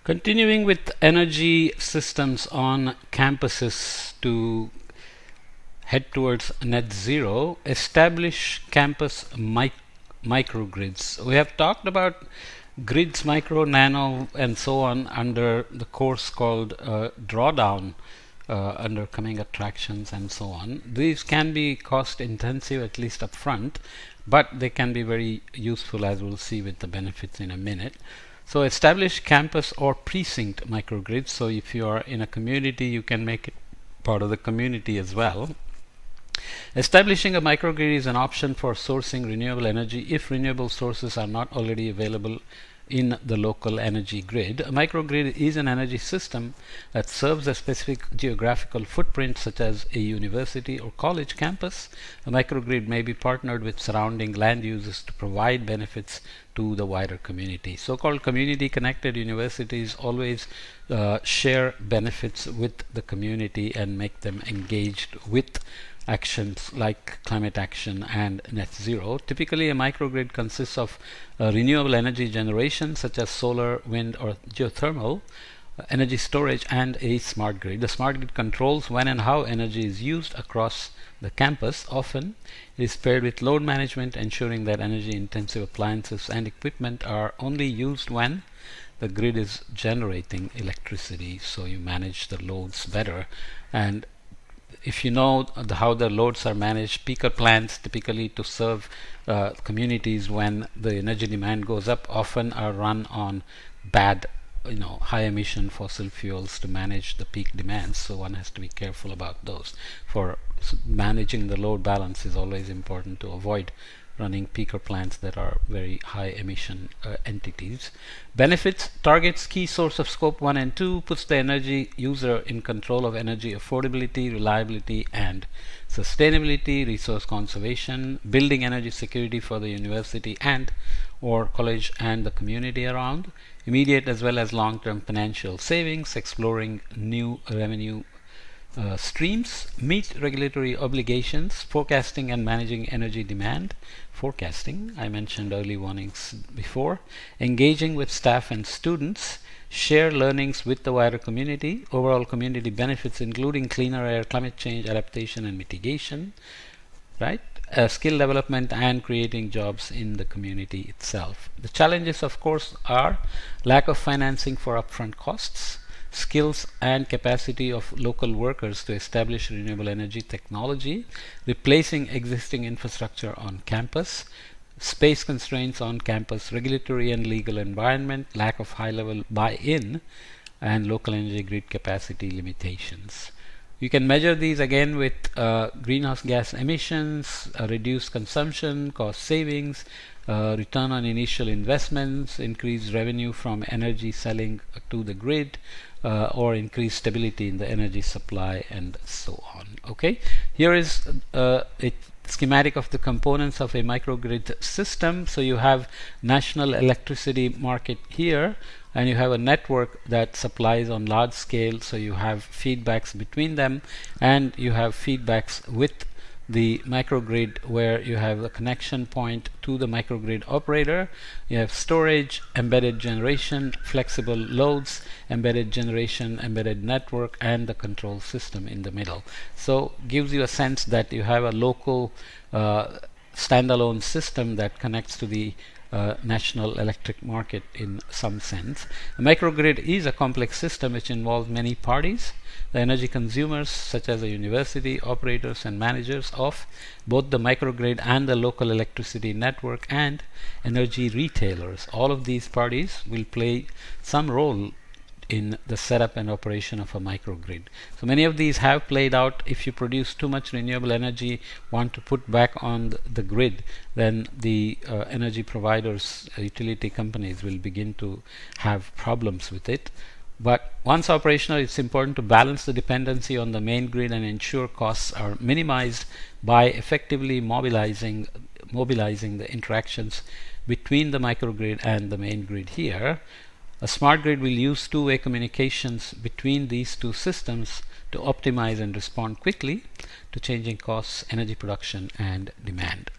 Continuing with energy systems on campuses to head towards net zero, establish campus microgrids. We have talked about grids, micro, nano, and so on under the course called Drawdown under coming attractions and so on. These can be cost intensive, at least upfront, but they can be very useful, as we'll see with the benefits in a minute. So establish campus or precinct microgrids. So if you are in a community, you can make it part of the community as well. Establishing a microgrid is an option for sourcing renewable energy if renewable sources are not already available in the local energy grid. A microgrid is an energy system that serves a specific geographical footprint, such as a university or college campus. A microgrid may be partnered with surrounding land uses to provide benefits to the wider community. So-called community connected universities always share benefits with the community and make them engaged with actions like climate action and net zero. Typically, a microgrid consists of renewable energy generation such as solar, wind, or geothermal, energy storage, and a smart grid. The smart grid controls when and how energy is used across the campus. Often, it is paired with load management, ensuring that energy-intensive appliances and equipment are only used when the grid is generating electricity, so you manage the loads better. And if you know how the loads are managed, peaker plants typically to serve communities when the energy demand goes up often are run on bad, high emission fossil fuels to manage the peak demands. So one has to be careful about those. For managing the load balance is always important to avoid running peaker plants that are very high emission entities. Benefits: targets key source of scope 1 and 2, puts the energy user in control of energy affordability, reliability, and sustainability, resource conservation, building energy security for the university and or college and the community around, immediate as well as long-term financial savings, exploring new revenue streams, meet regulatory obligations, forecasting and managing energy demand. Forecasting, I mentioned early warnings before. Engaging with staff and students, share learnings with the wider community, overall community benefits including cleaner air, climate change adaptation and mitigation, right? Skill development and creating jobs in the community itself. The challenges, of course, are lack of financing for upfront costs, skills and capacity of local workers to establish renewable energy technology, replacing existing infrastructure on campus, space constraints on campus, regulatory and legal environment, lack of high-level buy-in, and local energy grid capacity limitations. You can measure these again with greenhouse gas emissions, reduced consumption, cost savings, return on initial investments, increased revenue from energy selling to the grid, or increased stability in the energy supply, and so on. Okay, here is a schematic of the components of a microgrid system. So you have national electricity market here, and you have a network that supplies on large scale, so you have feedbacks between them, and you have feedbacks with the microgrid where you have a connection point to the microgrid operator. You have storage, embedded generation, flexible loads, embedded generation, embedded network, and the control system in the middle. So gives you a sense that you have a local standalone system that connects to the national electric market in some sense. A microgrid is a complex system which involves many parties. The energy consumers, such as the university, operators and managers of both the microgrid and the local electricity network, and energy retailers. All of these parties will play some role in the setup and operation of a microgrid. So many of these have played out. If you produce too much renewable energy, want to put back on the grid, then the energy providers, utility companies will begin to have problems with it. But once operational, it's important to balance the dependency on the main grid and ensure costs are minimized by effectively mobilizing the interactions between the microgrid and the main grid here. A smart grid will use two-way communications between these two systems to optimize and respond quickly to changing costs, energy production, and demand.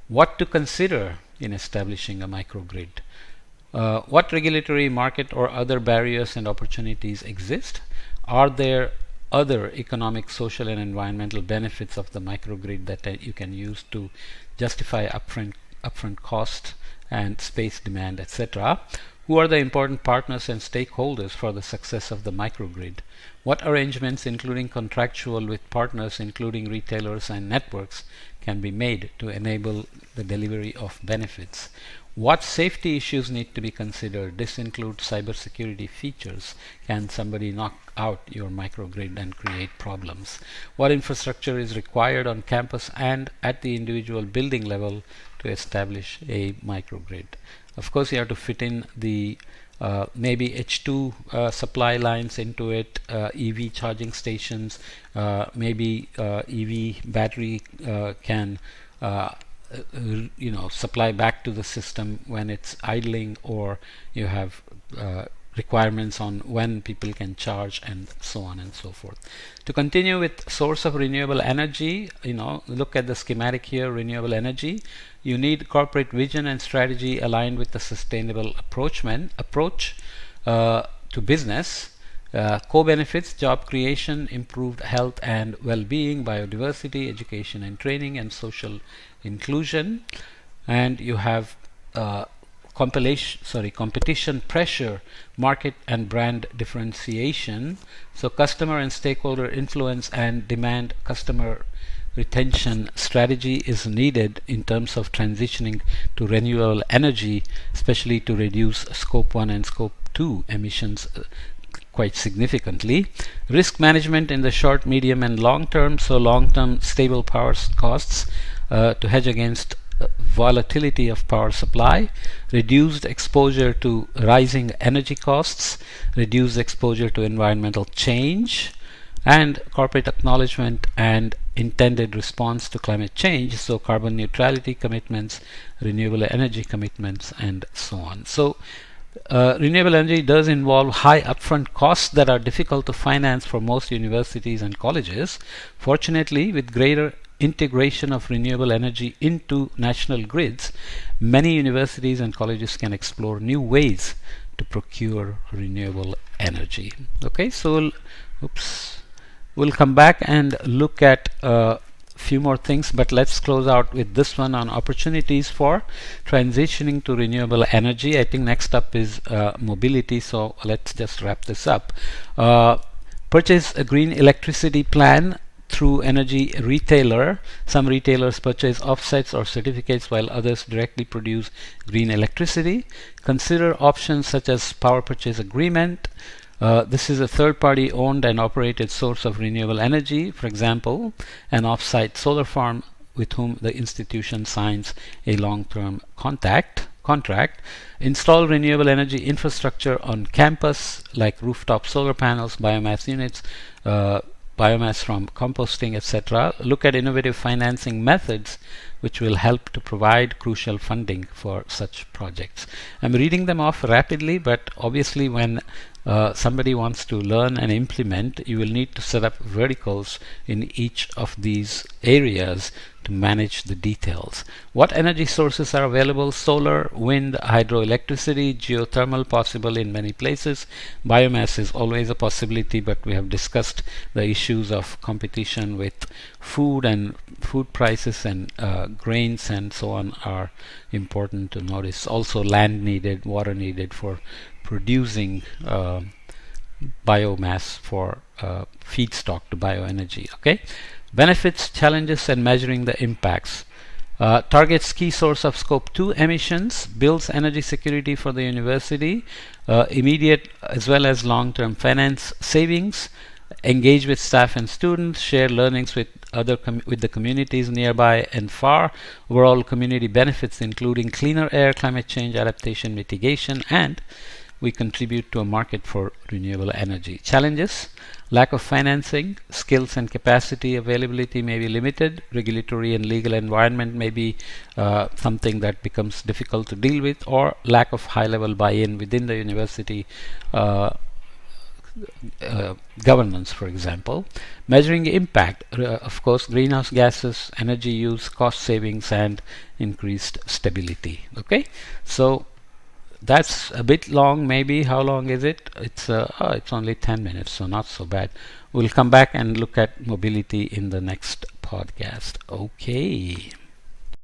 What to consider in establishing a microgrid? What regulatory, market, or other barriers and opportunities exist? Are there other economic, social, and environmental benefits of the microgrid that you can use to justify upfront cost and space demand, etc.? Who are the important partners and stakeholders for the success of the microgrid? What arrangements, including contractual with partners, including retailers and networks, can be made to enable the delivery of benefits? What safety issues need to be considered? This includes cybersecurity features. Can somebody knock out your microgrid and create problems? What infrastructure is required on campus and at the individual building level to establish a microgrid? Of course, you have to fit in the maybe H2 supply lines into it, EV charging stations, maybe EV battery can supply back to the system when it's idling, or you have requirements on when people can charge, and so on and so forth. To continue with source of renewable energy, look at the schematic here. Renewable energy, you need corporate vision and strategy aligned with the sustainable approach to business. Co-benefits, job creation, improved health and well-being, biodiversity, education and training, and social inclusion. And you have competition pressure, market and brand differentiation. So customer and stakeholder influence and demand customer retention strategy is needed in terms of transitioning to renewable energy, especially to reduce scope 1 and scope 2 emissions quite significantly. Risk management in the short, medium and long term, so long term stable power costs to hedge against volatility of power supply, reduced exposure to rising energy costs, reduced exposure to environmental change, and corporate acknowledgement and intended response to climate change, so carbon neutrality commitments, renewable energy commitments, and so on. So renewable energy does involve high upfront costs that are difficult to finance for most universities and colleges. Fortunately, with greater integration of renewable energy into national grids, many universities and colleges can explore new ways to procure renewable energy. Okay, so we'll come back and look at a few more things, but let's close out with this one on opportunities for transitioning to renewable energy. I think next up is mobility, so let's just wrap this up. Purchase a green electricity plan through energy retailer. Some retailers purchase offsets or certificates while others directly produce green electricity. Consider options such as power purchase agreement. This is a third-party owned and operated source of renewable energy, for example, an off-site solar farm with whom the institution signs a long-term contract. Install renewable energy infrastructure on campus like rooftop solar panels, biomass units, biomass from composting, etc. Look at innovative financing methods which will help to provide crucial funding for such projects. I'm reading them off rapidly, but obviously when somebody wants to learn and implement, you will need to set up verticals in each of these areas to manage the details. What energy sources are available? Solar, wind, hydroelectricity, geothermal possible in many places. Biomass is always a possibility, but we have discussed the issues of competition with food, and food prices and grains and so on are important to notice. Also land needed, water needed for producing biomass for feedstock to bioenergy. Okay, benefits, challenges, and measuring the impacts. Targets key source of scope 2 emissions, builds energy security for the university, immediate as well as long-term finance savings, engage with staff and students, share learnings with the communities nearby and far, overall community benefits including cleaner air, climate change adaptation, mitigation, and we contribute to a market for renewable energy. Challenges: lack of financing, skills and capacity availability may be limited, regulatory and legal environment may be something that becomes difficult to deal with, or lack of high-level buy-in within the university governance, for example. Measuring impact, of course, greenhouse gases, energy use, cost savings, and increased stability. Okay, so that's a bit long, maybe. How long is it? It's only 10 minutes, so not so bad. We'll come back and look at mobility in the next podcast. Okay.